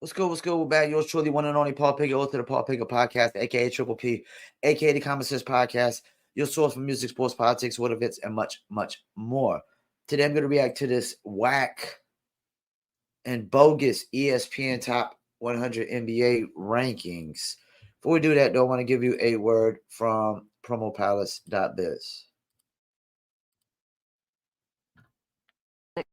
What's good? What's good? We're back. Yours truly, one and only Paul Pickett, author of the Paul Pickett Podcast, aka Triple P, aka the Common Sense Podcast, your source for music, sports, politics, world events, and much, much more. Today, I'm going to react to this whack and bogus ESPN Top 100 NBA rankings. Before we do that, though, I want to give you a word from promopalace.biz.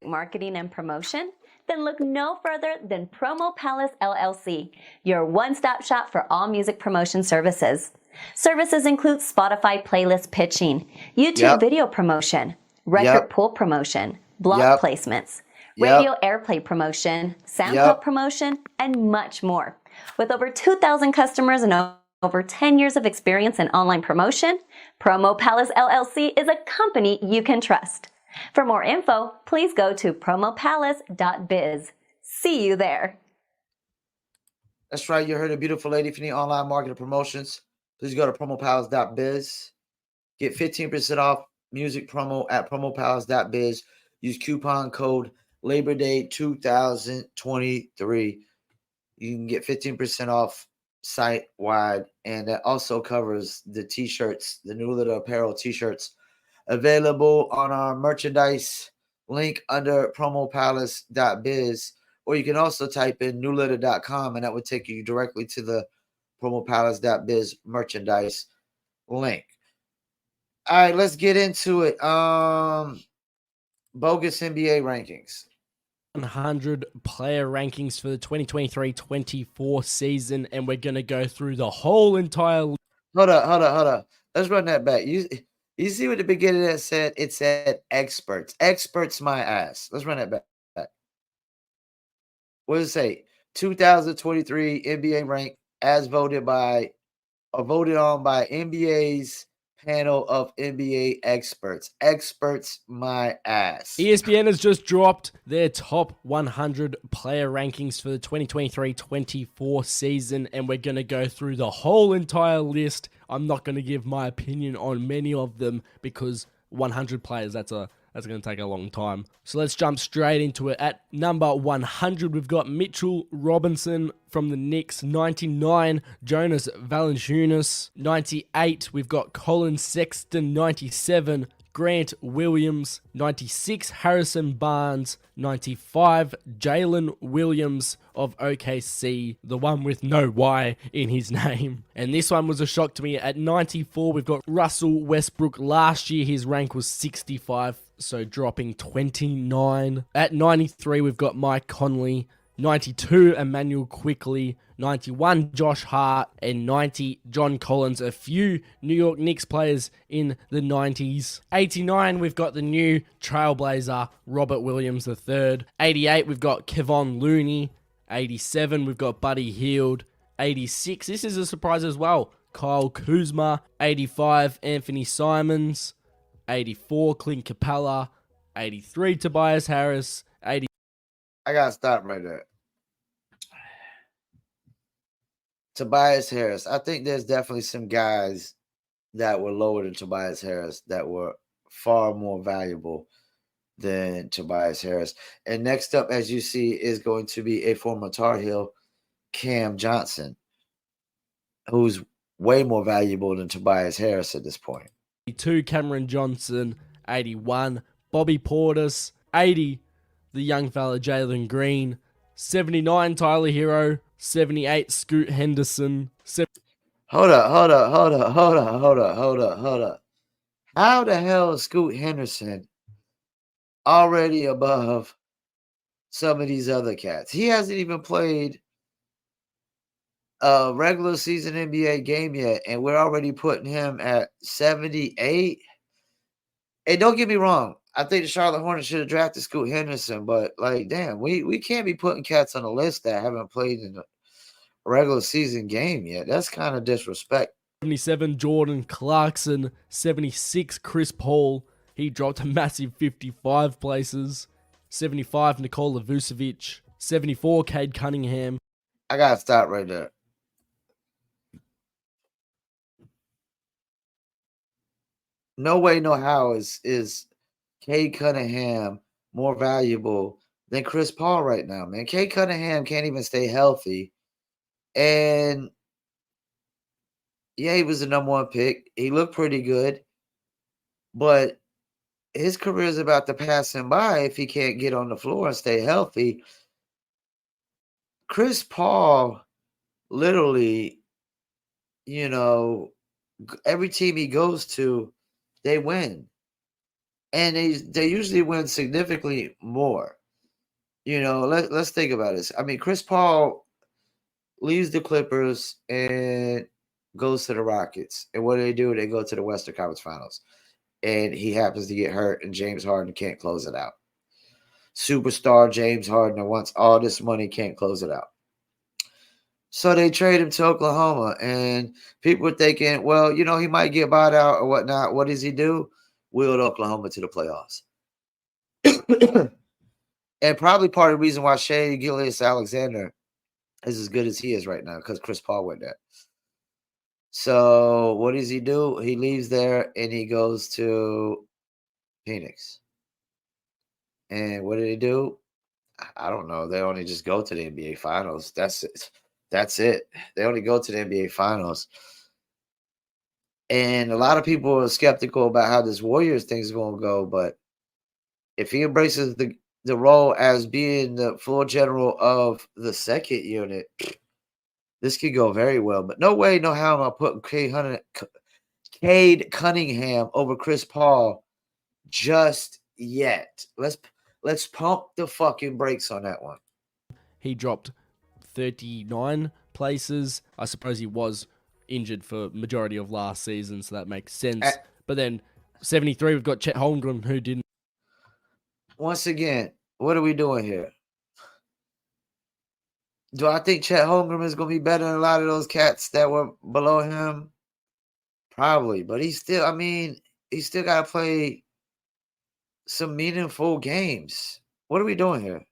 Marketing and promotion? Then look no further than Promo Palace LLC, your one-stop shop for all music promotion services. Services include Spotify playlist pitching, YouTube video promotion, record pool promotion, blog placements, radio airplay promotion, SoundCloud promotion, and much more. With over 2,000 customers and over 10 years of experience in online promotion, Promo Palace LLC is a company you can trust. For more info, please go to promopalace.biz. See you there. That's right. You heard a beautiful lady. If you need online marketing promotions, please go to promopalace.biz. Get 15% off music promo at promopalace.biz. Use coupon code Labor Day 2023. You can get 15% off site-wide, and that also covers the t-shirts, the New Little Apparel t-shirts, available on our merchandise link under promopalace.biz, or you can also type in newletter.com, and that would take you directly to the promopalace.biz merchandise link. All right, let's get into it. Bogus NBA rankings. 100 player rankings for the 2023-24 season, and we're going to go through the whole entire... Hold up. Let's run that back. You see what the beginning that said? It said experts. Experts my ass. Let's run that back. What does it say? 2023 NBA rank as voted on by NBA's panel of NBA experts. Experts my ass. ESPN has just dropped their top 100 player rankings for the 2023-24 season, and we're going to go through the whole entire list. I'm not going to give my opinion on many of them because 100 players, that's going to take a long time. So let's jump straight into it. At number 100, we've got Mitchell Robinson from the Knicks. 99, Jonas Valanciunas. 98, we've got Colin Sexton. 97, Grant Williams. 96, Harrison Barnes. 95, Jalen Williams of OKC, the one with no Y in his name. And this one was a shock to me. At 94, we've got Russell Westbrook. Last year, his rank was 65, so dropping 29. At 93, we've got Mike Conley. 92, Emmanuel Quickley. 91, Josh Hart. And 90, John Collins. A few New York Knicks players in the 90s. 89, we've got the new trailblazer, Robert Williams III. 88, we've got Kevon Looney. 87, we've got Buddy Hield. 86, this is a surprise as well, Kyle Kuzma. 85, Anthony Simons. 84, Clint Capella. 83, Tobias Harris. I gotta stop right there. Tobias Harris. I think there's definitely some guys that were lower than Tobias Harris that were far more valuable than Tobias Harris. And next up, as you see, is going to be a former Tar Heel, Cam Johnson, who's way more valuable than Tobias Harris at this point. 82, Cameron Johnson. 81, Bobby Portis. 80, the young fella Jalen Green. 79, Tyler Hero. 78, Scoot Henderson. Hold up. How the hell is Scoot Henderson already above some of these other cats? He hasn't even played a regular season NBA game yet, and we're already putting him at 78. Hey, don't get me wrong. I think the Charlotte Hornets should have drafted Scoot Henderson, but like, damn, we can't be putting cats on the list that haven't played in a regular season game yet. That's kind of disrespect. 77, Jordan Clarkson. 76, Chris Paul. He dropped a massive 55 places. 75, Nikola Vucevic. 74, Cade Cunningham. I gotta stop right there. No way, no how is Cade Cunningham more valuable than Chris Paul right now, man. Kate Cunningham can't even stay healthy. And yeah, he was the number one pick. He looked pretty good. But his career is about to pass him by if he can't get on the floor and stay healthy. Chris Paul, literally, every team he goes to, they win. And they usually win significantly more. Let's think about this. I mean, Chris Paul leaves the Clippers and goes to the Rockets. And what do? They go to the Western Conference Finals. And he happens to get hurt, and James Harden can't close it out. Superstar James Harden, who wants all this money, can't close it out. So they trade him to Oklahoma, and people were thinking, well, he might get bought out or whatnot. What does he do? Wheeled Oklahoma to the playoffs. And probably part of the reason why Shai Gilgeous-Alexander is as good as he is right now, because Chris Paul went there. So what does he do? He leaves there and he goes to Phoenix. And what did he do? I don't know. They only just go to the NBA Finals. That's it. They only go to the NBA Finals. And a lot of people are skeptical about how this Warriors thing is going to go. But if he embraces the role as being the floor general of the second unit, this could go very well. But no way, no how am I putting Cade Cunningham over Chris Paul just yet. Let's pump the fucking brakes on that one. He dropped 39 places. I suppose he was injured for majority of last season, so that makes sense. But then 73, we've got Chet Holmgren, who didn't. Once again, what are we doing here? Do I think Chet Holmgren is going to be better than a lot of those cats that were below him? Probably, but he's still got to play some meaningful games. What are we doing here?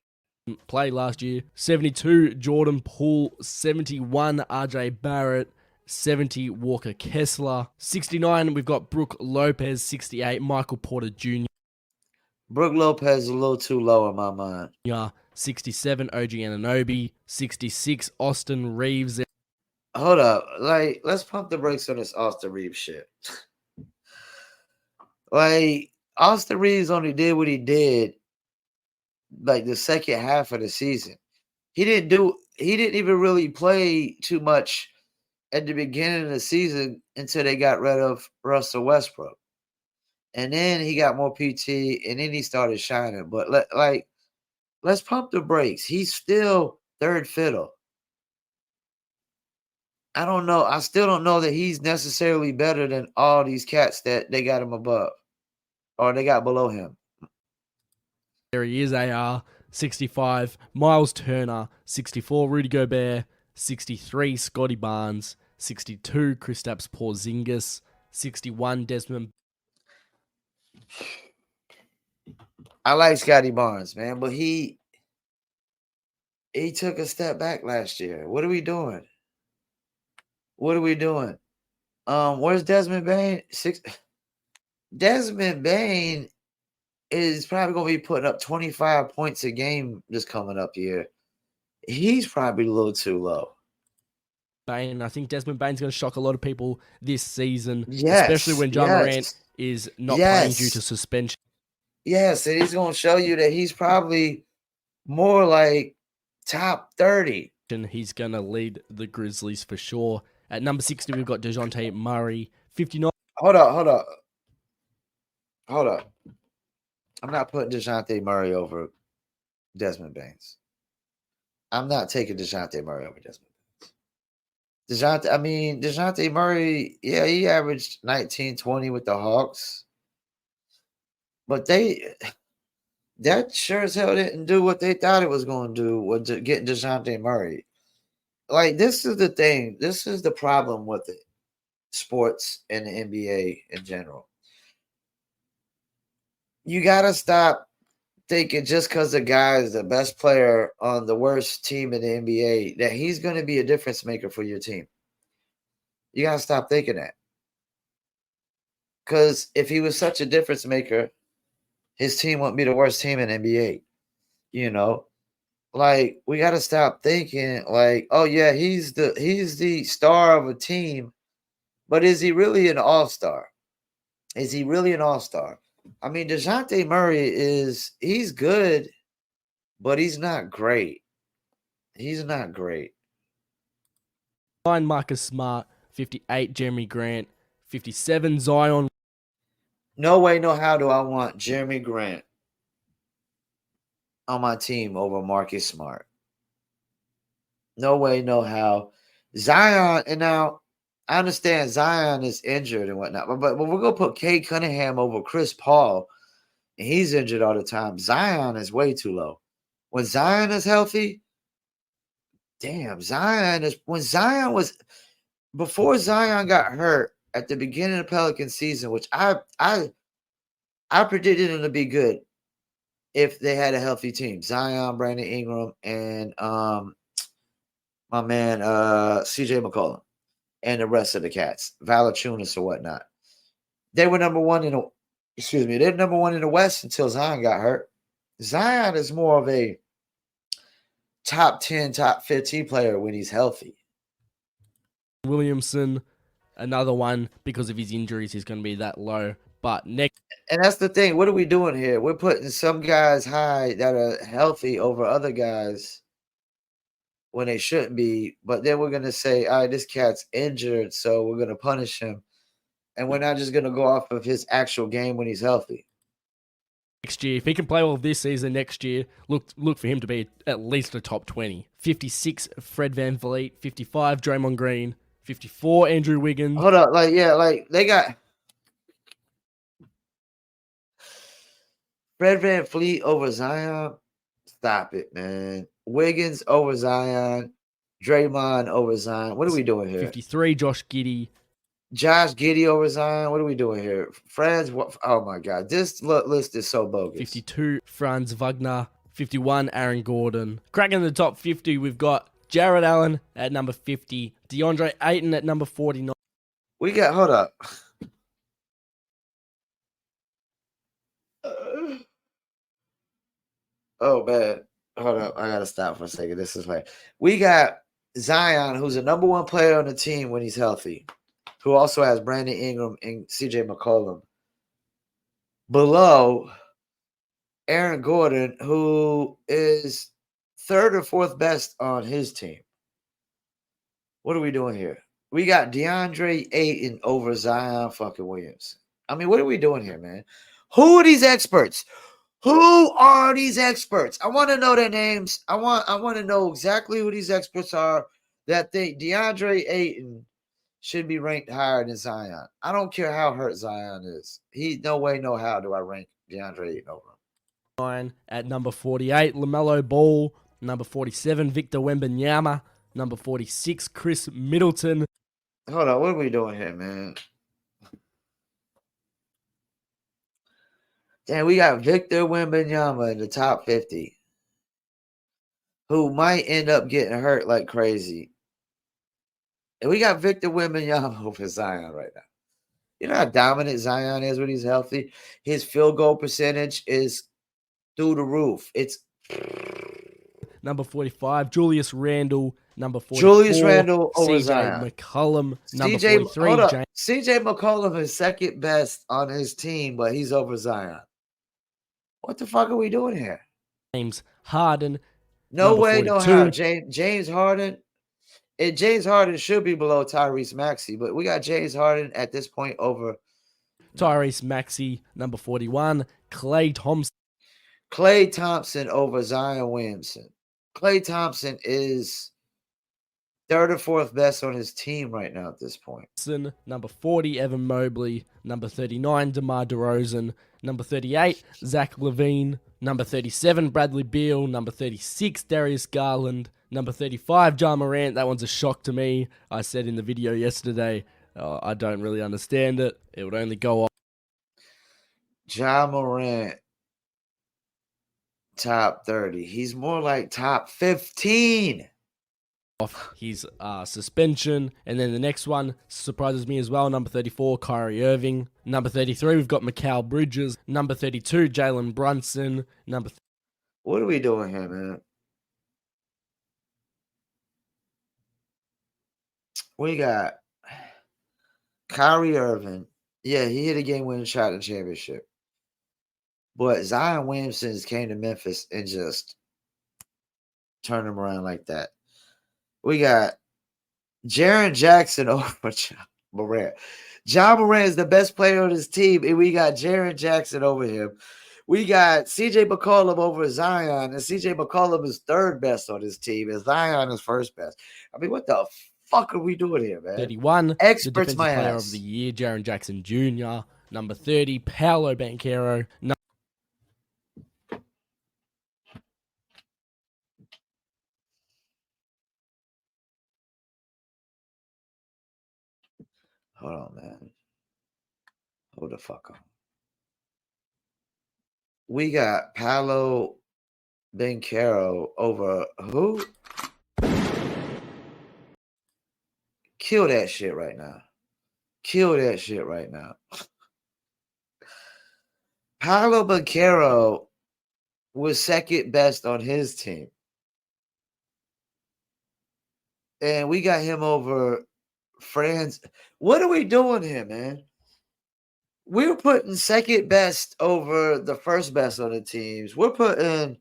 Play last year. 72, Jordan Poole. 71, RJ Barrett. 70, Walker Kessler. 69, we've got Brook Lopez. 68, Michael Porter Jr. Brook Lopez is a little too low in my mind. Yeah, 67, OG Anunoby. 66, Austin Reeves. Hold up. Let's pump the brakes on this Austin Reeves shit. Austin Reeves only did what he did the second half of the season. He didn't even really play too much at the beginning of the season until they got rid of Russell Westbrook. And then he got more PT, and then he started shining. But let's pump the brakes. He's still third fiddle. I don't know. I still don't know that he's necessarily better than all these cats that they got him above or they got below him. There he is, AR. 65, Miles Turner. 64, Rudy Gobert. 63, Scotty Barnes. 62, Kristaps Porzingis. 61, Desmond. I like Scotty Barnes, man, but he took a step back last year. What are we doing? Where's Desmond Bane? Desmond Bane is probably going to be putting up 25 points a game this coming up year. He's probably a little too low. Bane, I think Desmond Bane's going to shock a lot of people this season, especially when Ja Morant is not playing due to suspension. Yes, and he's going to show you that he's probably more like top 30. He's going to lead the Grizzlies for sure. At number 60, we've got DeJounte Murray. 59. Hold up. I'm not putting DeJounte Murray over Desmond Baines. I'm not taking DeJounte Murray over Desmond Baines. DeJounte Murray, yeah, he averaged 19, 20 with the Hawks. But that sure as hell didn't do what they thought it was going to do with getting DeJounte Murray. This is the thing. This is the problem with it. Sports and the NBA in general. You got to stop thinking just because the guy is the best player on the worst team in the NBA that he's going to be a difference maker for your team. You got to stop thinking that. Because if he was such a difference maker, his team wouldn't be the worst team in the NBA. You know, like we got to stop thinking like, oh yeah, he's the star of a team, but is he really an all-star? Is he really an all-star? I mean, DeJounte Murray he's good, but he's not great. He's not great. 9 Marcus Smart, 58 Jeremy Grant, 57 Zion. No way, no how do I want Jeremy Grant on my team over Marcus Smart. No way, no how. Zion, and now I understand Zion is injured and whatnot, but we're gonna put Cade Cunningham over Chris Paul, and he's injured all the time. Zion is way too low. When Zion is healthy, damn, Zion is when Zion was before Zion got hurt at the beginning of the Pelican season, which I predicted him to be good if they had a healthy team. Zion, Brandon Ingram, and my man CJ McCollum and the rest of the cats, Valachunas or whatnot. They were number one in the they're number one in the West until Zion got hurt. Zion is more of a top 10, top 15 player when he's healthy. Williamson, another one, because of his injuries, he's going to be that low. But next, and that's the thing. What are we doing here? We're putting some guys high that are healthy over other guys when they shouldn't be. But then we're going to say, all right, this cat's injured, so we're going to punish him. And we're not just going to go off of his actual game when he's healthy. Next year, if he can play well this season, next year, look for him to be at least a top 20. 56, Fred VanVleet. 55, Draymond Green. 54, Andrew Wiggins. Hold up. They got Fred VanVleet over Zion. Stop it, man. Wiggins over Zion. Draymond over Zion. What are we doing here? 53, Josh Giddey. Josh Giddey over Zion. What are we doing here? Franz, oh my God. This list is so bogus. 52, Franz Wagner. 51, Aaron Gordon. Cracking the top 50, we've got Jared Allen at number 50. DeAndre Ayton at number 49. We got, hold up. Oh, man. Hold up. I got to stop for a second. This is like, we got Zion, who's the number one player on the team when he's healthy, who also has Brandon Ingram and CJ McCollum. Below Aaron Gordon, who is third or fourth best on his team. What are we doing here? We got DeAndre Ayton over Zion fucking Williams. I mean, what are we doing here, man? Who are these experts? Who are these experts? I want to know their names. I want to know exactly who these experts are that think DeAndre Ayton should be ranked higher than Zion. I don't care how hurt Zion is. No way, no how do I rank DeAndre Ayton over him. At number 48, LaMelo Ball. Number 47, Victor Wembanyama. Number 46, Chris Middleton. Hold on, what are we doing here, man? Damn, we got Victor Wembanyama in the top 50, who might end up getting hurt like crazy. And we got Victor Wembanyama over Zion right now. You know how dominant Zion is when he's healthy? His field goal percentage is through the roof. It's number 45, Julius Randle. Number 44, Julius Randle over CJ Zion. McCollum. Number 43, CJ McCollum is second best on his team, but he's over Zion. What the fuck are we doing here? James Harden. No way, 42. No how. James Harden. James Harden should be below Tyrese Maxey, but we got James Harden at this point over Tyrese Maxey. Number 41, Klay Thompson. Klay Thompson over Zion Williamson. Klay Thompson is third or fourth best on his team right now at this point. Number 40, Evan Mobley. Number 39, DeMar DeRozan. Number 38, Zach LaVine. Number 37, Bradley Beal. Number 36, Darius Garland. Number 35, Ja Morant. That one's a shock to me. I said in the video yesterday, I don't really understand it. It would only go off. Ja Morant, top 30. He's more like top 15. Off his suspension. And then the next one surprises me as well. Number 34, Kyrie Irving. Number 33, we've got Mikal Bridges. Number 32, Jalen Brunson. What are we doing here, man? We got Kyrie Irving. Yeah, he hit a game-winning shot in the championship. But Zion Williamson came to Memphis and just turned him around like that. We got Jaren Jackson over Ja Morant. Ja Morant is the best player on his team, and we got Jaren Jackson over him. We got CJ McCollum over Zion, and CJ McCollum is third best on his team, and Zion is first best. I mean, what the fuck are we doing here, man? 31, the Experts Defensive my Player ass. of the Year, Jaren Jackson Jr. Number 30, Paolo Banchero. Hold on, man. Hold the fuck on. We got Paolo Banchero over who? Kill that shit right now. Kill that shit right now. Paolo Banchero was second best on his team. And we got him over Franz. What are we doing here, man? We're putting second best over the first best on the teams. We're putting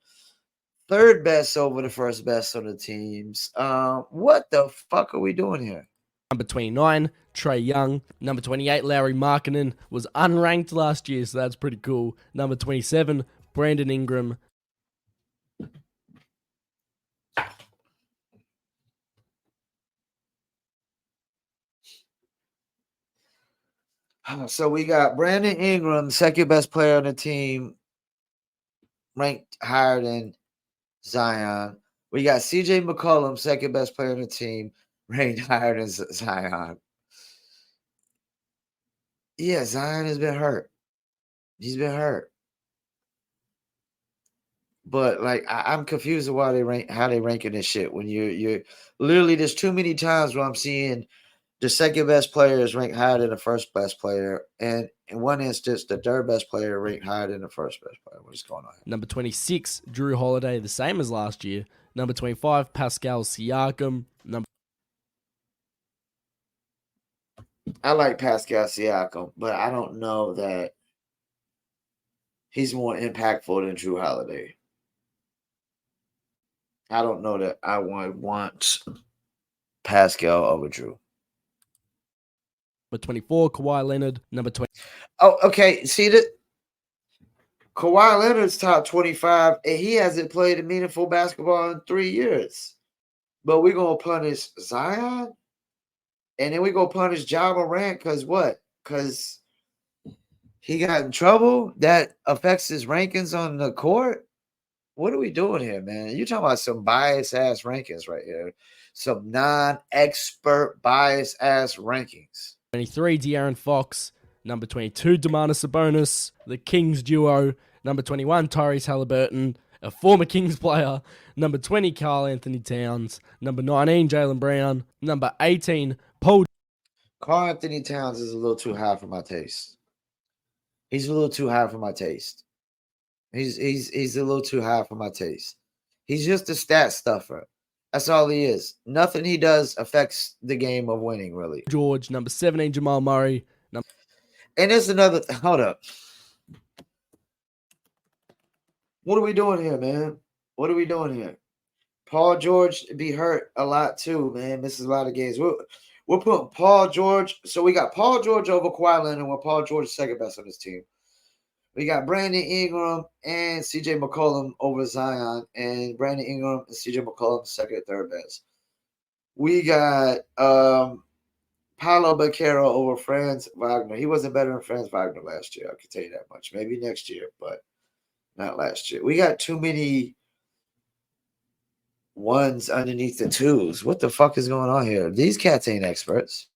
third best over the first best on the teams. What the fuck are we doing here? Number 29, Trae Young. Number 28, Larry Markkinen, was unranked last year, so that's pretty cool. Number 27, Brandon Ingram. So we got Brandon Ingram, second best player on the team, ranked higher than Zion. We got CJ McCollum, second best player on the team, ranked higher than Zion. Yeah, Zion has been hurt. He's been hurt. But like I'm confused of why how they ranking this shit when you're literally there's too many times where I'm seeing the second best player is ranked higher than the first best player, and in one instance the third best player ranked higher than the first best player. What is going on here? Number 26, Drew Holiday, the same as last year. Number 25, Pascal Siakam. I like Pascal Siakam, but I don't know that he's more impactful than Drew Holiday. I don't know that I want Pascal over Drew. Number 24, Kawhi Leonard. Number 20. Oh, okay. See that Kawhi Leonard's top 25, and he hasn't played a meaningful basketball in 3 years. But we're gonna punish Zion, and then we're gonna punish Ja Morant because what? Because he got in trouble. That affects his rankings on the court. What are we doing here, man? You're talking about some bias ass rankings right here. Some non-expert bias ass rankings. 23, De'Aaron Fox. Number 22, Domantas Sabonis, the Kings duo. Number 21, Tyrese Halliburton, a former Kings player. Number 20, Karl Anthony Towns. Number 19, Jaylen Brown. Number 18, Paul. Karl Anthony Towns is a little too high for my taste. He's a little too high for my taste. He's a little too high for my taste. He's just a stat stuffer. That's all he is. Nothing he does affects the game of winning, really. George. Number 17, Jamal Murray. And there's another. Hold up. What are we doing here, man? What are we doing here? Paul George be hurt a lot too, man. Misses a lot of games. We're putting Paul George. So we got Paul George over Kawhi Leonard, where Paul George is second best on his team. We got Brandon Ingram and CJ McCollum over Zion, and Brandon Ingram and CJ McCollum second and third best. We got Paolo Banchero over Franz Wagner. He wasn't better than Franz Wagner last year. I can tell you that much. Maybe next year, but not last year. We got too many ones underneath the twos. What the fuck is going on here? These cats ain't experts.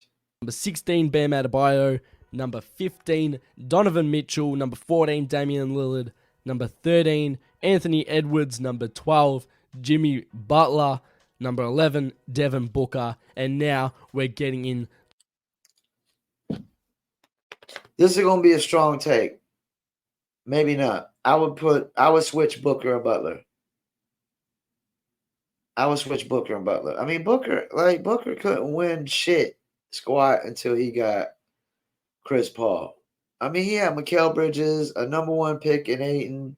Number 16, Bam Adebayo. Number 15, Donovan Mitchell. Number 14, Damian Lillard. Number 13, Anthony Edwards. Number 12, Jimmy Butler. Number 11, Devin Booker. And now we're getting in. This is going to be a strong take. Maybe not. I would switch Booker and Butler. I would switch Booker and Butler. I mean, Booker couldn't win shit squat until he got Chris Paul. I mean, he had Mikal Bridges, a number 1 pick in Ayton,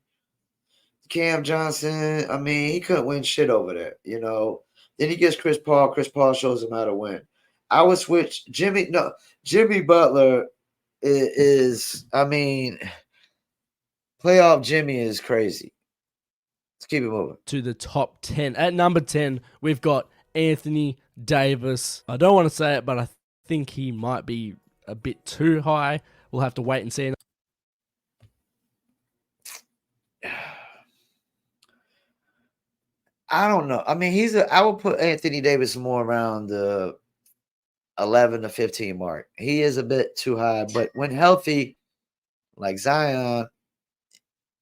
Cam Johnson. I mean, he couldn't win shit over there, you know. Then he gets Chris Paul. Chris Paul shows him how to win. I would switch Jimmy. No, Jimmy Butler is I mean, playoff Jimmy is crazy. Let's keep it moving. To the top 10. At number 10, we've got Anthony Davis. I don't want to say it, but I think he might be a bit too high. We'll have to wait and see. I don't know. I mean, I would put Anthony Davis more around the 11 to 15 mark. He is a bit too high, but when healthy, like Zion,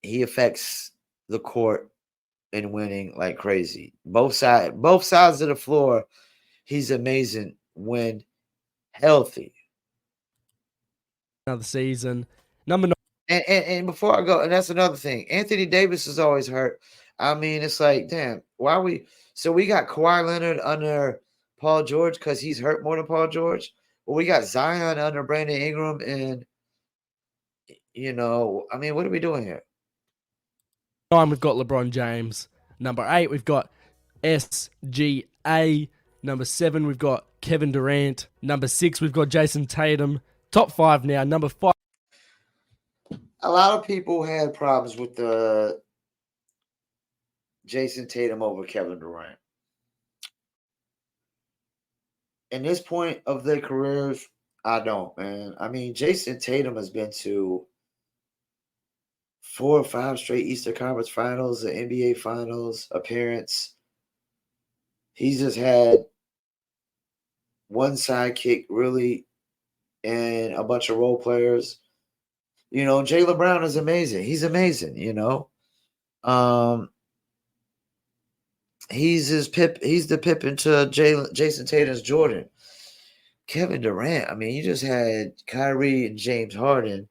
he affects the court in winning like crazy. Both sides of the floor, he's amazing when healthy. Another season. Number 9. And before I go, and that's another thing. Anthony Davis is always hurt. I mean, it's like, damn, why we got Kawhi Leonard under Paul George because he's hurt more than Paul George. Well, we got Zion under Brandon Ingram, and I mean, what are we doing here? 9, we've got LeBron James. Number 8, we've got SGA. Number 7, we've got Kevin Durant. Number 6, we've got Jason Tatum. Top 5 now. Number 5. A lot of people had problems with the Jason Tatum over Kevin Durant. In this point of their careers, I don't, man. I mean, Jason Tatum has been to 4 or 5 straight Eastern Conference Finals, the NBA Finals appearance. He's just had one sidekick, really, and a bunch of role players. Jaylen Brown is amazing. He's amazing, He's the Pippen to Jason Tatum's Jordan. Kevin Durant, I mean, you just had Kyrie and James Harden.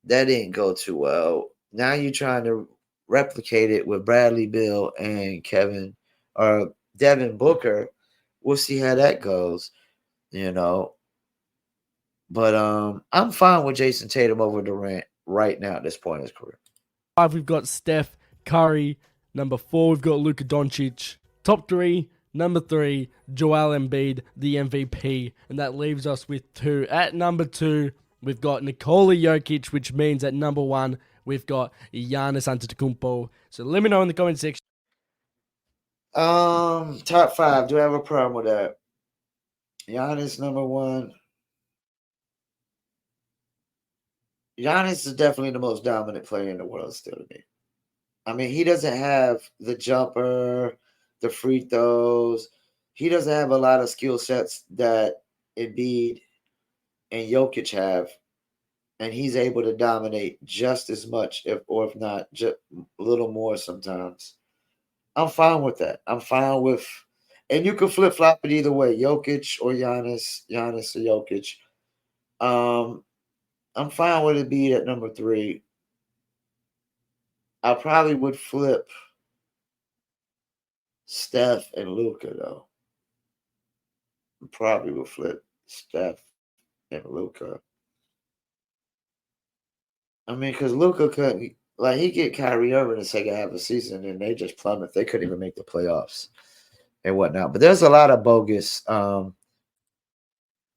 That didn't go too well. Now you're trying to replicate it with Bradley Beal and Devin Booker. We'll see how that goes, But I'm fine with Jason Tatum over Durant right now at this point in his career. 5, we've got Steph Curry. Number 4, we've got Luka Doncic. Top 3, number 3, Joel Embiid, the MVP. And that leaves us with 2. At number 2, we've got Nikola Jokic, which means at number 1, we've got Giannis Antetokounmpo. So let me know in the comment section. Top 5. Do I have a problem with that? Giannis, number 1. Giannis is definitely the most dominant player in the world still to me. I mean, he doesn't have the jumper, the free throws. He doesn't have a lot of skill sets that Embiid and Jokic have. And he's able to dominate just as much, if not just a little more sometimes. I'm fine with that. I'm fine with, and you can flip-flop it either way, Jokic or Giannis or Jokic. I'm fine with it being at number 3. I probably would flip Steph and Luka, though. Probably would flip Steph and Luka. I mean, because Luka couldn't, he get Kyrie Irving in the second half of the season, and they just plummet. They couldn't even make the playoffs and whatnot. But there's a lot of bogus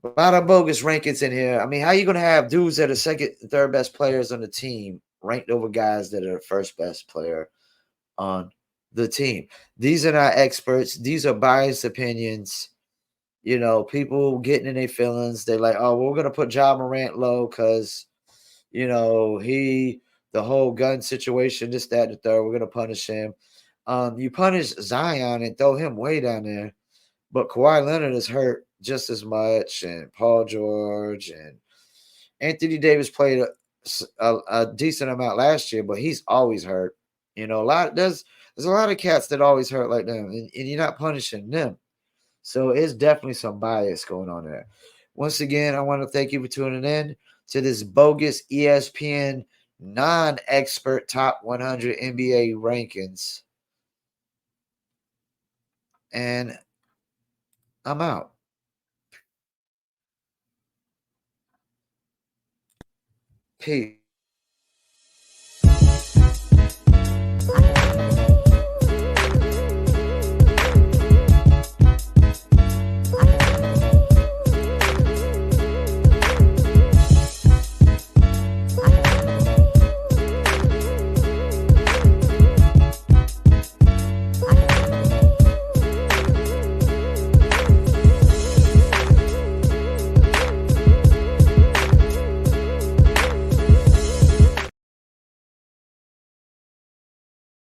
rankings in here. I mean, how you going to have dudes that are second and third best players on the team ranked over guys that are the first best player on the team? These are not experts. These are biased opinions. People getting in their feelings. They're like, oh, well, we're going to put Ja Morant low because, the whole gun situation, this, that, and the third, we're going to punish him. You punish Zion and throw him way down there. But Kawhi Leonard is hurt just as much, and Paul George and Anthony Davis played a decent amount last year, but he's always hurt. There's a lot of cats that always hurt like them, and you're not punishing them. So it's definitely some bias going on there. Once again, I want to thank you for tuning in to this bogus ESPN non-expert top 100 NBA rankings. And I'm out. Peace.